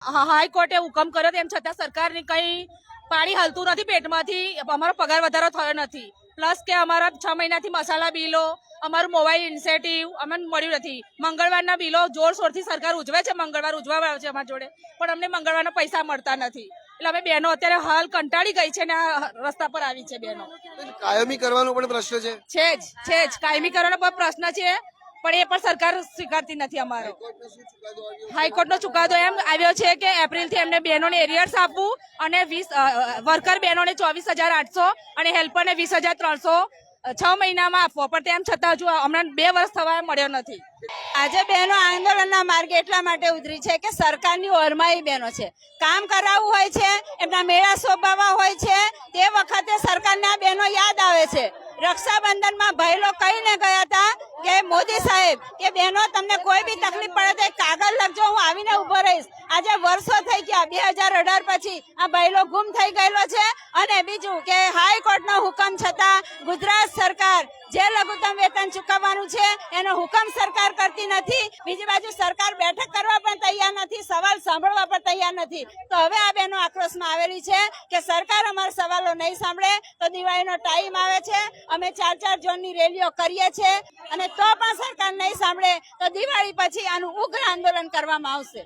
હાઈકોર્ટે હુકમ કર્યો તેમ છતાં સરકારની કઈ પાણી હાલતું નથી પેટમાંથી. અમારો પગાર વધારો થયો નથી. પ્લસ કે અમારા 6 મહિનાથી મસાલા બિલો, અમારું મોબાઈલ ઇન્સેન્ટિવ અમને મળ્યું નથી. મંગળવારના બિલો જોરશોરથી સરકાર ઉજવે છે, મંગળવાર ઉજવવા આવે છે અમારા જોડે, પણ અમને મંગળવારના પૈસા મળતા નથી. એટલે અમે બહેનો અત્યારે હાલ કંટાળી ગઈ છે ને આ રસ્તા પર આવી છે બહેનો. કાયમી કરવાનો પણ પ્રશ્ન છે. છે જ કાયમી કરવાનો પણ પ્રશ્ન છે, પણ એ પણ સરકાર સ્વીકારતી નથી. અમારો હાઈકોર્ટનો ચુકાદો એમ આવ્યો છે કે એપ્રિલથી એમને બહેનોને એરિયર્સ આપવું અને વર્કર બહેનોને 24,800 અને હેલ્પરને 20,300 6 મહિનામાં આપવો, પણ તેમ છતાં હજુ હમણાં 2 વર્ષ થવા મળ્યો નથી. આજે બહેનો આંદોલનના માર્ગે એટલા માટે ઉતરી છે કે સરકારની ઓરમાઈ બહેનો છે, કામ કરાવવું હોય છે, એમના મેળા શોભાવવા હોય છે, તે વખતે સરકારના બહેનો યાદ આવે છે. રક્ષાબંધનમાં ભાઈલો કહીને ગયા હતા કે મોદી સાહેબ કે બહેનો તમને કોઈ બી તકલીફ પડે તો કાગળ લખજો, હું આવીને ઉભો રહીશ. આજે વર્ષો થઈ ગયા, 2018 પછી આ ભાઈલો ગુમ થઈ ગયેલો છે. અને બીજું કે હાઈકોર્ટનો હુકમ છતાં ગુજરાત સરકાર જે લઘુત્તમ વેતન ચૂકવવાનું છે એનો હુકમ સરકાર કરતી નથી. બીજી બાજુ સરકાર બેઠક કરવા પણ તૈયાર નથી, સવાલ સાંભળવા પણ તૈયાર નથી. તો હવે આ બહેનો આક્રોશમાં આવેલી છે કે સરકાર અમારા સવાલો નહીં સાંભળે તો દિવાળીનો ટાઈમ આવે છે, અમે 4 ઝોનની રેલીઓ કરીએ છીએ, અને તો પણ સરકાર નહીં સાંભળે તો દિવાળી પછી આનું ઉગ્ર આંદોલન કરવામાં આવશે.